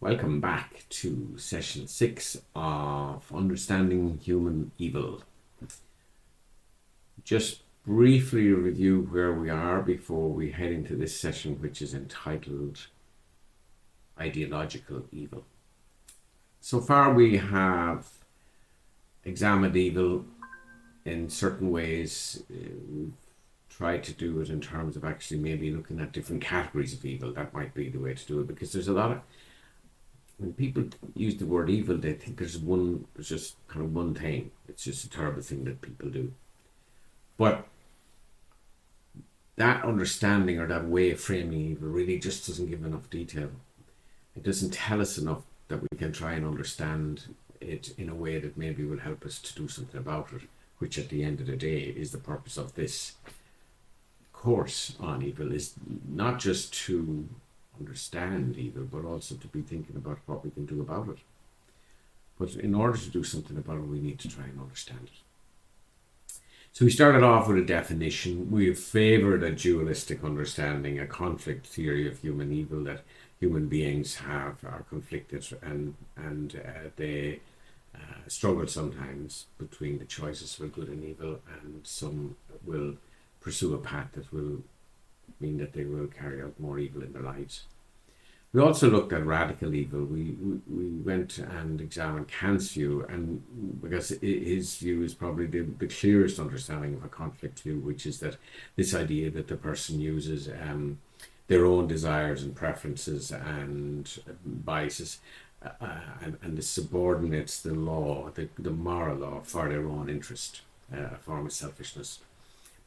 Welcome back to session 6 of Understanding Human Evil. Just briefly review where we are before we head into this session, which is entitled Ideological Evil. So far we have examined evil in certain ways. We've tried to do it in terms of actually maybe looking at different categories of evil. That might be the way to do it, because there's a lot of, when people use the word evil, they think there's just kind of one thing. It's just a terrible thing that people do. But that understanding or that way of framing evil really just doesn't give enough detail. It doesn't tell us enough that we can try and understand it in a way that maybe will help us to do something about it, which at the end of the day is the purpose of this course on evil, is not just to understand evil, but also to be thinking about what we can do about it. But in order to do something about it, we need to try and understand it. So we started off with a definition. We have favored a dualistic understanding, a conflict theory of human evil, that human beings are conflicted and they struggle sometimes between the choices for good and evil, and some will pursue a path that will mean that they will carry out more evil in their lives. We also looked at radical evil. We went and examined Kant's view, and because his view is probably the clearest understanding of a conflict view, which is that this idea that the person uses their own desires and preferences and biases and subordinates the law, the moral law, for their own interest, a form of selfishness.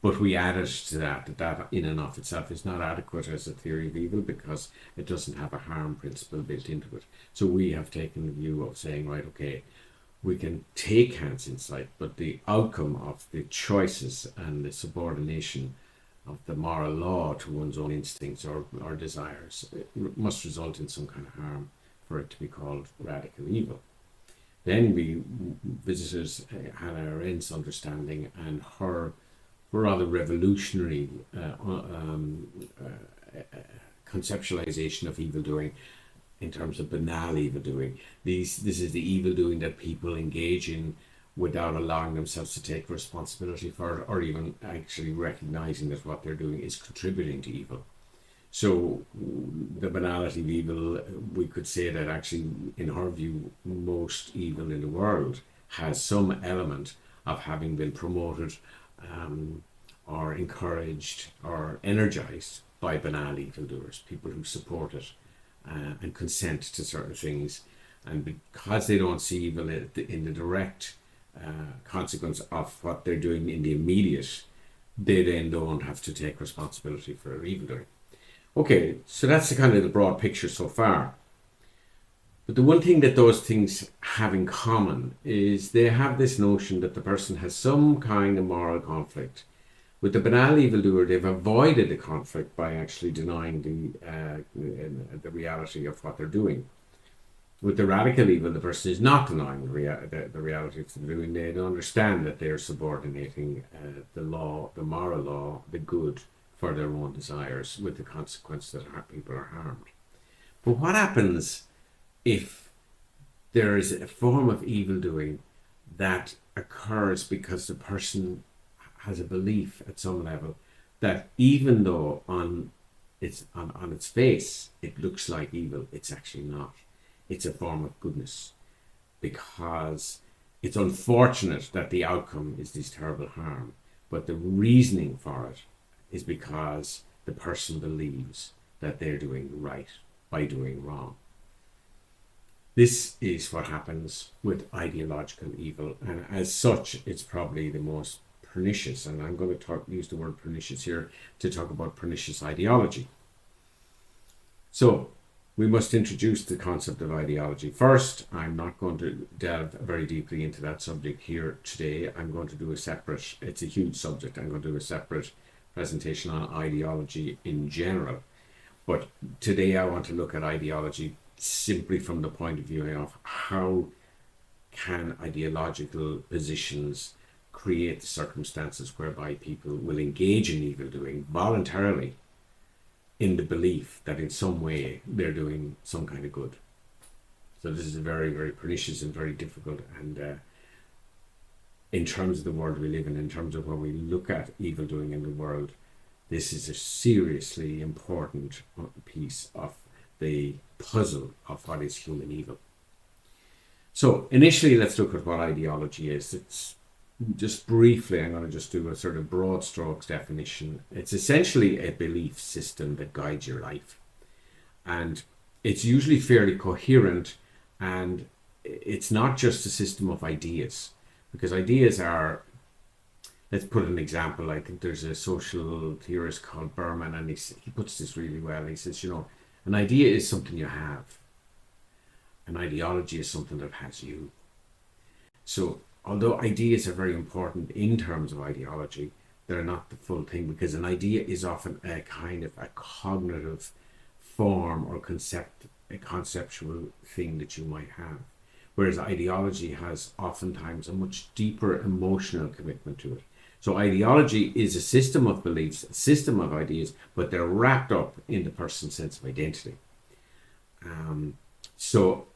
But we added to that in and of itself is not adequate as a theory of evil, because it doesn't have a harm principle built into it. So we have taken the view of saying, right, okay, we can take Kant's insight, but the outcome of the choices and the subordination of the moral law to one's own instincts or desires must result in some kind of harm for it to be called radical evil. Then we visited Hannah Arendt's understanding and her rather revolutionary conceptualization of evildoing in terms of banal evildoing. This is the evildoing that people engage in without allowing themselves to take responsibility for it, or even actually recognizing that what they're doing is contributing to evil. So the banality of evil, we could say that actually, in her view, most evil in the world has some element of having been promoted or encouraged or energized by banal evildoers, people who support it and consent to certain things. And because they don't see evil in the direct consequence of what they're doing in the immediate, they then don't have to take responsibility for their evildoing. Okay, so that's the kind of the broad picture so far. But the one thing that those things have in common is they have this notion that the person has some kind of moral conflict. With the banal evildoer, they've avoided the conflict by actually denying the reality of what they're doing. With the radical evil, the person is not denying the reality of what they're doing. They understand that they're subordinating the law, the moral law, the good, for their own desires, with the consequence that people are harmed. But what happens if there is a form of evildoing that occurs because the person has a belief at some level that even though on its face it looks like evil, it's actually not. It's a form of goodness, because it's unfortunate that the outcome is this terrible harm, but the reasoning for it is because the person believes that they're doing right by doing wrong. This is what happens with ideological evil, and as such, it's probably the most pernicious, and I'm going to use the word pernicious here to talk about pernicious ideology. So we must introduce the concept of ideology. First, I'm not going to delve very deeply into that subject here today. I'm going to do it's a huge subject. I'm going to do a separate presentation on ideology in general. But today I want to look at ideology simply from the point of view of how can ideological positions create the circumstances whereby people will engage in evildoing voluntarily in the belief that in some way they're doing some kind of good. So this is very, very pernicious and very difficult. And in terms of the world we live in terms of when we look at evil doing in the world, this is a seriously important piece of the puzzle of what is human evil. So initially, let's look at what ideology is. It's just briefly, I'm going to just do a sort of broad strokes definition. It's essentially a belief system that guides your life. And it's usually fairly coherent, and it's not just a system of ideas, because ideas are, let's put an example. I think there's a social theorist called Berman, and he puts this really well. He says, an idea is something you have. An ideology is something that has you. So although ideas are very important in terms of ideology, they're not the full thing, because an idea is often a kind of a cognitive form or a conceptual thing that you might have. Whereas ideology has oftentimes a much deeper emotional commitment to it. So ideology is a system of beliefs, a system of ideas, but they're wrapped up in the person's sense of identity. So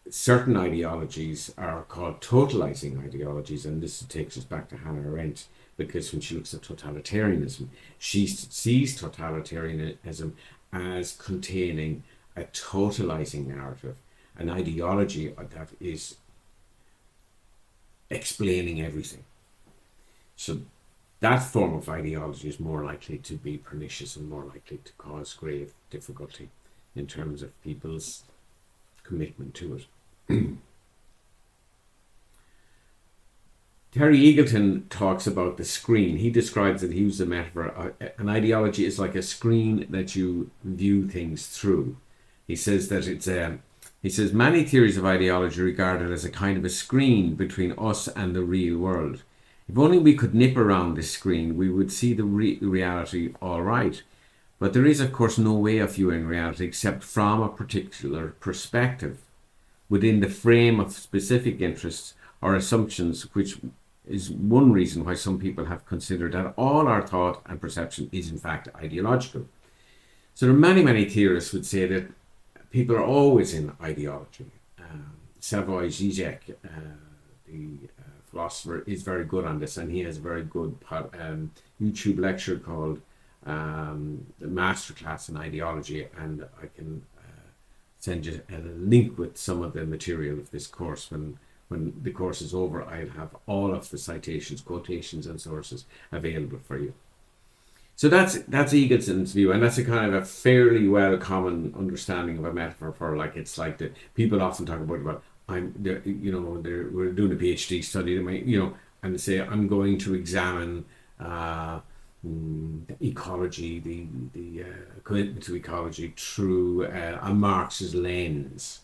certain ideologies are called totalizing ideologies, and this takes us back to Hannah Arendt, because when she looks at totalitarianism, she sees totalitarianism as containing a totalizing narrative, an ideology that is explaining everything. So that form of ideology is more likely to be pernicious and more likely to cause grave difficulty in terms of people's commitment to it. Terry Eagleton talks about the screen. He describes it, he uses a metaphor, an ideology is like a screen that you view things through. He says that he says many theories of ideology regard it as a kind of a screen between us and the real world. If only we could nip around this screen, we would see the reality all right. But there is, of course, no way of viewing reality except from a particular perspective, within the frame of specific interests or assumptions, which is one reason why some people have considered that all our thought and perception is in fact ideological. So there are many theorists would say that people are always in ideology. Slavoj Žižek, the philosopher, is very good on this, and he has a very good YouTube lecture called the Masterclass in Ideology, and I can send you a link with some of the material of this course. When the course is over, I'll have all of the citations, quotations, and sources available for you. So that's Eagleton's view, and that's a kind of a fairly well common understanding of a metaphor for, like, it's like the people often talk about we're doing a PhD study, and they say I'm going to examine ecology, the commitment to ecology through a Marxist lens.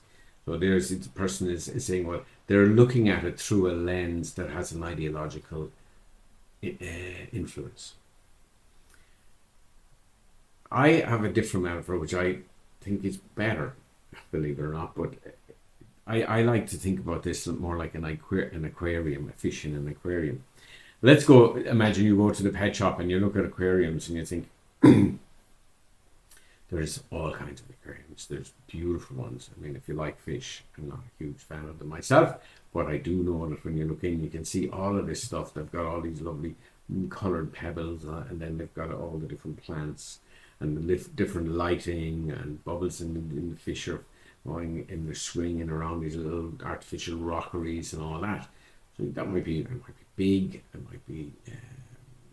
So the person is saying, well, they're looking at it through a lens that has an ideological influence. I have a different metaphor, which I think is better, believe it or not, but I like to think about this more like an aquarium, a fish in an aquarium. Let's go, imagine you go to the pet shop and you look at aquariums and you think, there's all kinds of aquariums. There's beautiful ones. I mean, if you like fish, I'm not a huge fan of them myself, but I do know that when you look in, you can see all of this stuff. They've got all these lovely colored pebbles, and then they've got all the different plants and the different lighting and bubbles in the fish are going in the swinging around these little artificial rockeries and all that. So that might be big, it might be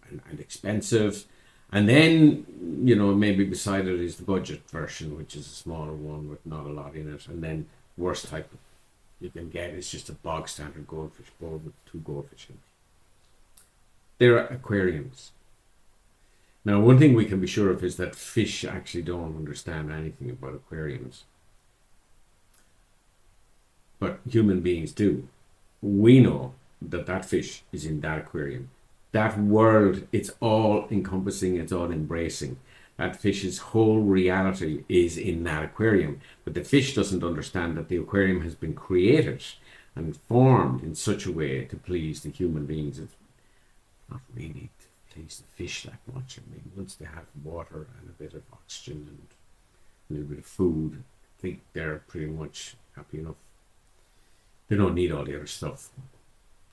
and expensive. And then, maybe beside it is the budget version, which is a smaller one with not a lot in it. And then worst type you can get is just a bog standard goldfish bowl with 2 goldfish in it. They're aquariums. Now, one thing we can be sure of is that fish actually don't understand anything about aquariums. But human beings do. We know that fish is in that aquarium. That world, it's all encompassing, it's all embracing. That fish's whole reality is in that aquarium. But the fish doesn't understand that the aquarium has been created and formed in such a way to please the human beings. It's not really to please the fish that much. I mean, once they have water and a bit of oxygen and a little bit of food, I think they're pretty much happy enough. They don't need all the other stuff.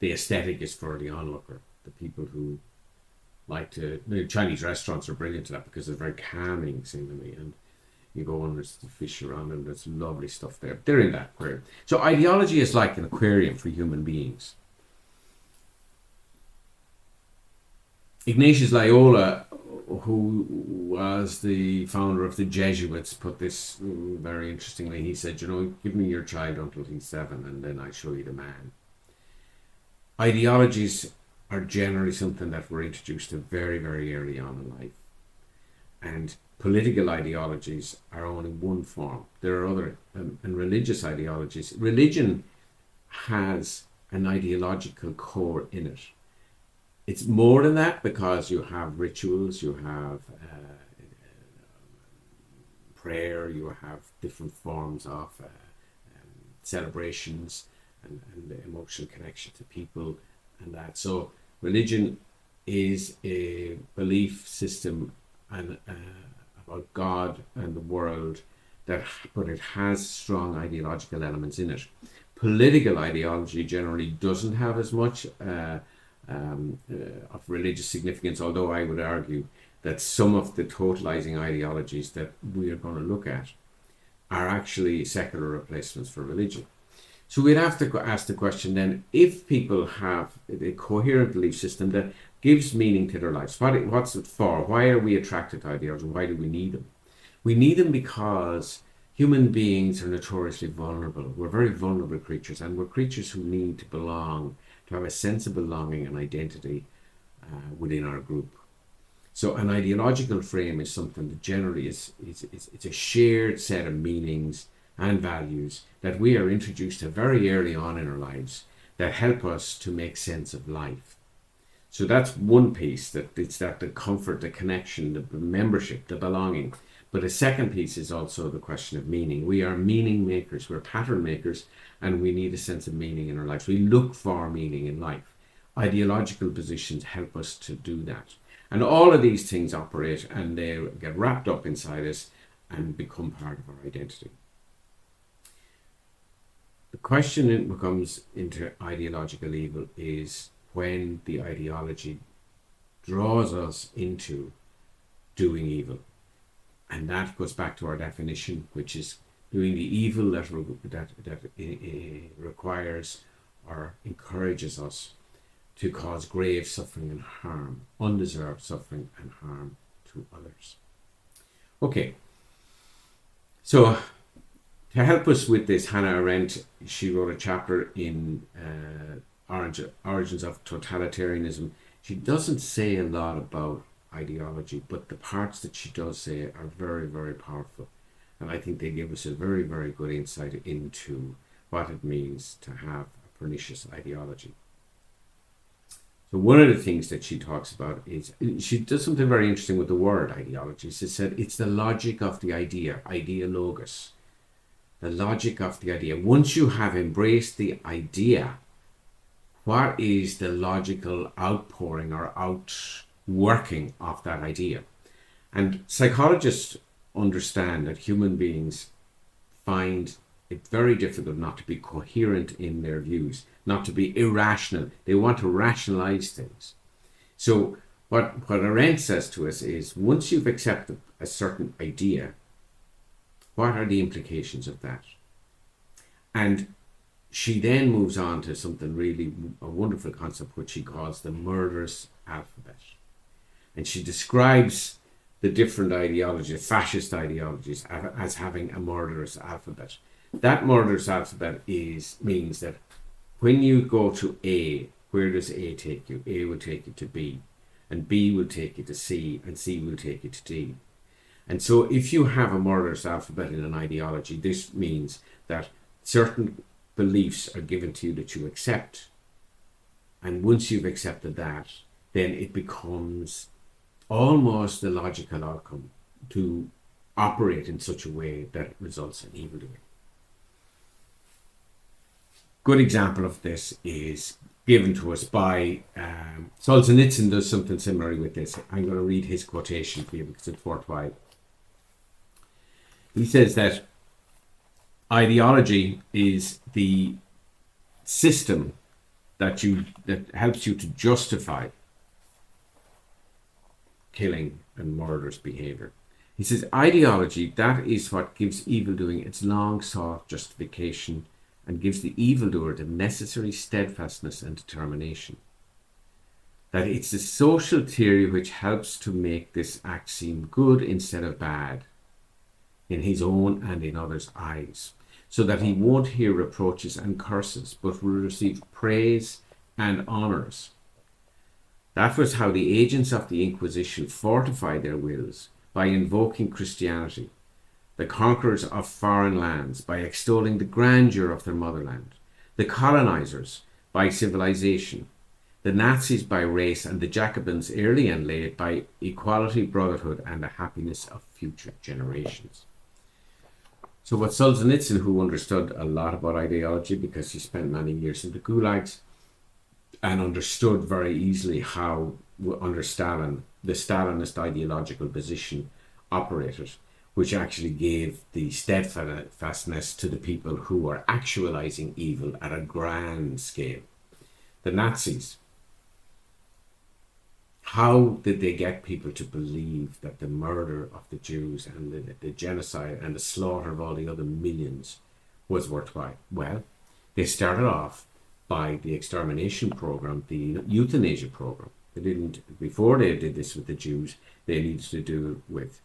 The aesthetic is for the onlooker, the people who like to. The Chinese restaurants are brilliant at that because they're very calming, seemingly, and you go and there's the fish around and there's lovely stuff there. They're in that aquarium. So ideology is like an aquarium for human beings. Ignatius Loyola, who was the founder of the Jesuits, put this very interestingly. He said, give me your child until he's 7 and then I show you the man. Ideologies are generally something that were introduced to very, very early on in life. And political ideologies are only one form. There are other, and religious ideologies. Religion has an ideological core in it. It's more than that because you have rituals, you have prayer, you have different forms of celebrations and emotional connection to people and that. So religion is a belief system and about God and the world, but it has strong ideological elements in it. Political ideology generally doesn't have as much of religious significance, although I would argue that some of the totalizing ideologies that we are going to look at are actually secular replacements for religion. So we'd have to ask the question then, if people have a coherent belief system that gives meaning to their lives, what's it for? Why are we attracted to ideology? Why do we need them? We need them because human beings are notoriously vulnerable. We're very vulnerable creatures, and we're creatures who need to belong, to have a sense of belonging and identity within our group. So an ideological frame is something that generally it's a shared set of meanings and values that we are introduced to very early on in our lives that help us to make sense of life. So that's one piece, that it's that the comfort, the connection, the membership, the belonging. But a second piece is also the question of meaning. We are meaning makers, we're pattern makers, and we need a sense of meaning in our lives. We look for meaning in life. Ideological positions help us to do that. And all of these things operate and they get wrapped up inside us and become part of our identity. The question that comes into ideological evil is when the ideology draws us into doing evil. And that goes back to our definition, which is doing the evil that requires or encourages us to cause grave suffering and harm, undeserved suffering and harm to others. Okay, so to help us with this, Hannah Arendt, she wrote a chapter in Origins of Totalitarianism. She doesn't say a lot about ideology, but the parts that she does say are very, very powerful. And I think they give us a very, very good insight into what it means to have a pernicious ideology. So one of the things that she talks about is, she does something very interesting with the word ideology. She said it's the logic of the idea, ideologos. The logic of the idea. Once you have embraced the idea, what is the logical outpouring or outworking of that idea? And psychologists understand that human beings find it very difficult not to be coherent in their views, not to be irrational. They want to rationalize things. So what Arendt says to us is, once you've accepted a certain idea, what are the implications of that? And she then moves on to something really, a wonderful concept, which she calls the murderous alphabet. And she describes the different ideologies, fascist ideologies, as having a murderous alphabet. That murderous alphabet means that when you go to A, where does A take you? A will take you to B, and B will take you to C, and C will take you to D. And so if you have a murderous alphabet in an ideology, this means that certain beliefs are given to you that you accept. And once you've accepted that, then it becomes almost the logical outcome to operate in such a way that it results in evildoing. Good example of this is given to us by Solzhenitsyn. Does something similar with this. I'm going to read his quotation for you because it's worthwhile. He says that ideology is the system that helps you to justify killing and murderous behavior. He says, ideology, that is what gives evildoing its long sought justification and gives the evildoer the necessary steadfastness and determination. That it's the social theory which helps to make this act seem good instead of bad in his own and in others' eyes, so that he won't hear reproaches and curses, but will receive praise and honours. That was how the agents of the Inquisition fortified their wills, by invoking Christianity, the conquerors of foreign lands by extolling the grandeur of their motherland, the colonizers by civilization, the Nazis by race, and the Jacobins, early and late, by equality, brotherhood, and the happiness of future generations. So what Solzhenitsyn, who understood a lot about ideology because he spent many years in the gulags and understood very easily how, under Stalin, the Stalinist ideological position operated, which actually gave the steadfastness to the people who were actualizing evil at a grand scale. The Nazis, how did they get people to believe that the murder of the Jews and the genocide and the slaughter of all the other millions was worthwhile? Well, they started off by the extermination program, the euthanasia program. They didn't, before they did this with the Jews, they needed to do it with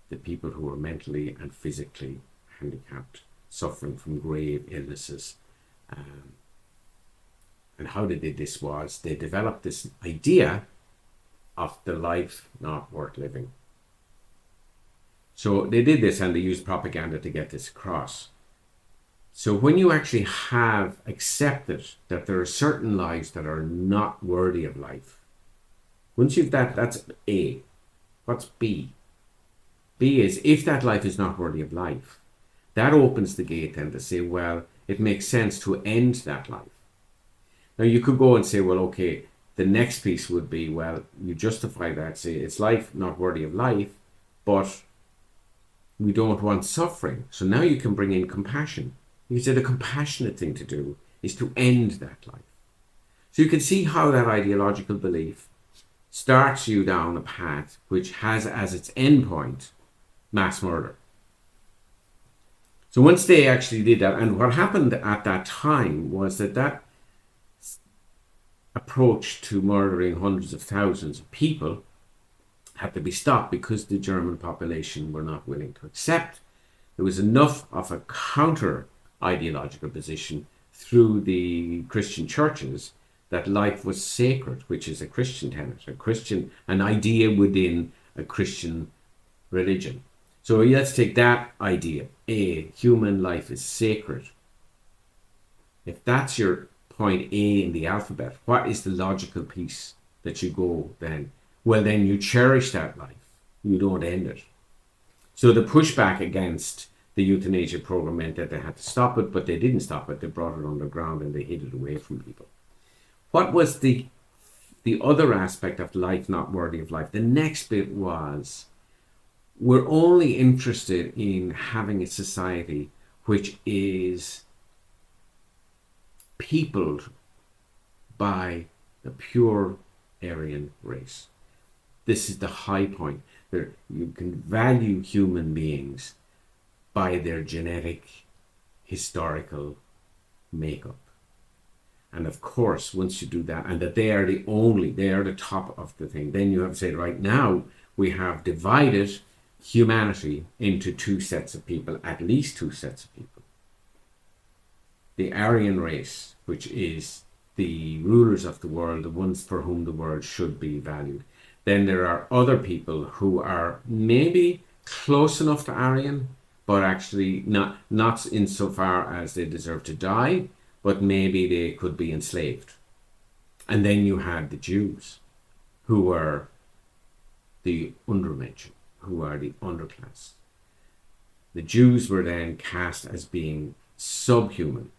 the people who were mentally and physically handicapped, suffering from grave illnesses. And how they did this was they developed this idea of the life not worth living. So they did this and they used propaganda to get this across. So when you actually have accepted that there are certain lives that are not worthy of life, once you've that's A. What's B? B is, if that life is not worthy of life, that opens the gate then to say, well, it makes sense to end that life. Now you could go and say, well, okay, the next piece would be, well, you justify that, say it's life not worthy of life, but we don't want suffering. So now you can bring in compassion. You say the compassionate thing to do is to end that life. So you can see how that ideological belief starts you down a path which has as its end point mass murder. So once they actually did that, and what happened at that time was that approach to murdering hundreds of thousands of people had to be stopped because the German population were not willing to accept. There was enough of a counter ideological position through the Christian churches that life was sacred, which is a Christian tenet, an idea within a Christian religion. So let's take that idea. A, human life is sacred. If that's your point A in the alphabet, what is the logical piece that you go then? Well, then you cherish that life. You don't end it. So the pushback against the euthanasia program meant that they had to stop it, but they didn't stop it. They brought it underground and they hid it away from people. What was the other aspect of life not worthy of life? The next bit was, we're only interested in having a society which is peopled by the pure Aryan race. This is the high point. You can value human beings by their genetic, historical makeup. And of course, once you do that, and that they are the top of the thing, then you have to say, right now, we have divided humanity into two sets of people, at least two sets of people. The Aryan race, which is the rulers of the world, the ones for whom the world should be valued. Then there are other people who are maybe close enough to Aryan, but actually not insofar as they deserve to die, but maybe they could be enslaved. And then you had the Jews, who were the Untermenschen, who are the underclass. The Jews were then cast as being subhuman.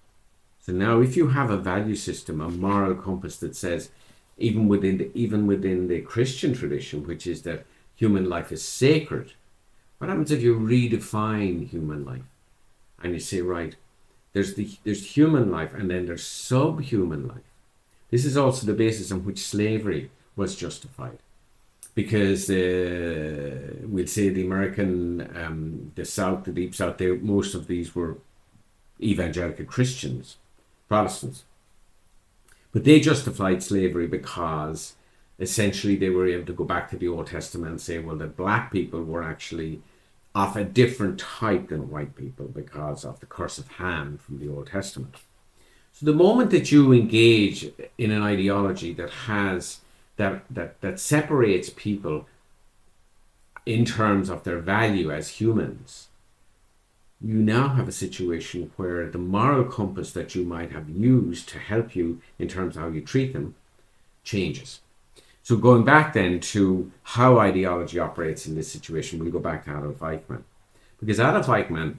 So now if you have a value system, a moral compass that says, even within the Christian tradition, which is that human life is sacred, what happens if you redefine human life? And you say, right, There's human life, and then there's subhuman life. This is also the basis on which slavery was justified, because we'll say the American, the South, the Deep South, most of these were evangelical Christians, Protestants, but they justified slavery because essentially they were able to go back to the Old Testament and say, well, that black people were actually of a different type than white people because of the curse of Ham from the Old Testament. So the moment that you engage in an ideology that has that separates people in terms of their value as humans, you now have a situation where the moral compass that you might have used to help you in terms of how you treat them changes. So going back then to how ideology operates in this situation, we'll go back to Adolf Eichmann. Because Adolf Eichmann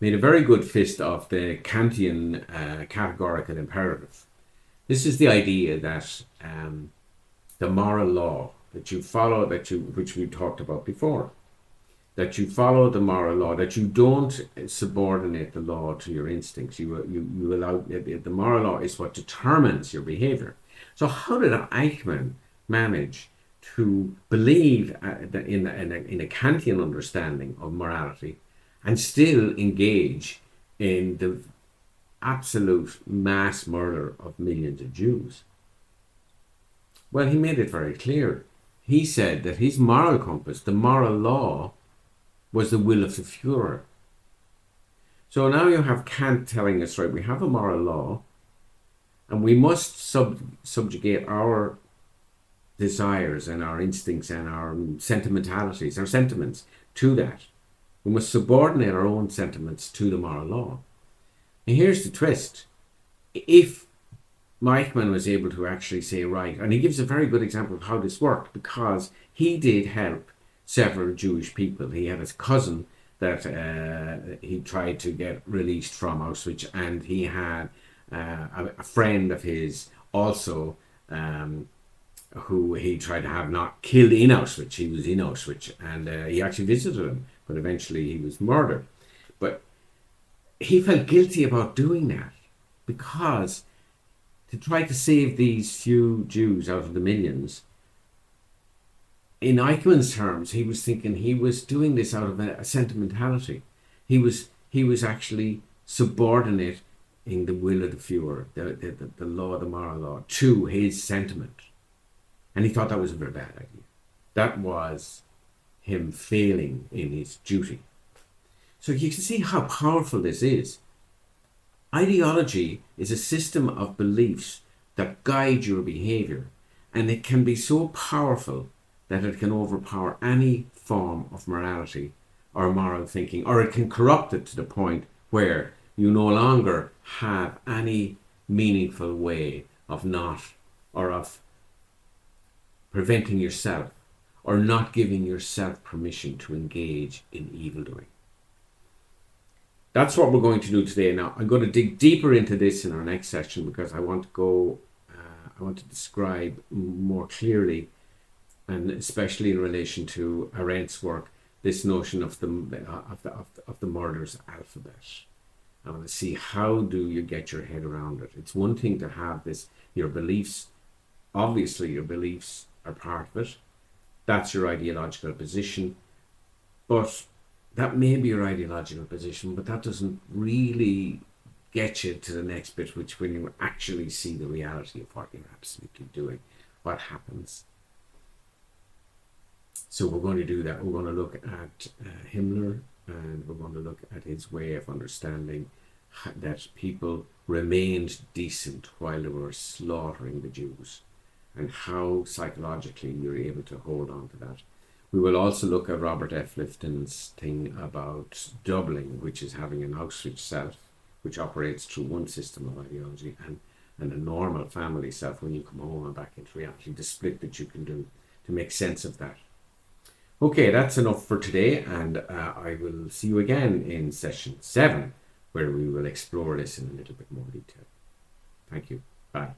made a very good fist of the Kantian categorical imperative. This is the idea that the moral law that you follow, which we talked about before, that you follow the moral law, that you don't subordinate the law to your instincts. You allow the moral law is what determines your behavior. So how did Eichmann manage to believe in a Kantian understanding of morality and still engage in the absolute mass murder of millions of Jews? Well, he made it very clear. He said that his moral compass, the moral law, was the will of the Führer. So now you have Kant telling us, right, we have a moral law, and we must subjugate our desires and our instincts and our sentimentalities, our sentiments to that. We must subordinate our own sentiments to the moral law. And here's the twist. If Eichmann was able to actually say, right, and he gives a very good example of how this worked, because he did help several Jewish people. He had his cousin that he tried to get released from Auschwitz, and he had a friend of his also who he tried to have not killed in Auschwitz. He was in Auschwitz, and he actually visited him, but eventually he was murdered. But he felt guilty about doing that, because to try to save these few Jews out of the millions, in Eichmann's terms, he was thinking he was doing this out of a sentimentality. He was actually subordinating the will of the Führer, the law, the moral law, to his sentiment. And he thought that was a very bad idea. That was him failing in his duty. So you can see how powerful this is. Ideology is a system of beliefs that guide your behavior, and it can be so powerful that it can overpower any form of morality or moral thinking, or it can corrupt it to the point where you no longer have any meaningful way of not, or of preventing yourself, or not giving yourself permission to engage in evildoing. That's what we're going to do today. Now, I'm going to dig deeper into this in our next session, because I want to describe more clearly, and especially in relation to Arendt's work, this notion of the murder's alphabet. I want to see, how do you get your head around it? It's one thing to have this, your beliefs. Obviously, your beliefs are part of it. That's your ideological position. But that may be your ideological position, but that doesn't really get you to the next bit, which when you actually see the reality of what you're absolutely doing, what happens. So we're going to do that. We're going to look at Himmler, and we're going to look at his way of understanding that people remained decent while they were slaughtering the Jews, and how psychologically you're able to hold on to that. We will also look at Robert F. Lifton's thing about doubling, which is having an Auschwitz self, which operates through one system of ideology, and a normal family self when you come home and back into reality, the split that you can do to make sense of that. Okay, that's enough for today, and I will see you again in session 7, where we will explore this in a little bit more detail. Thank you. Bye.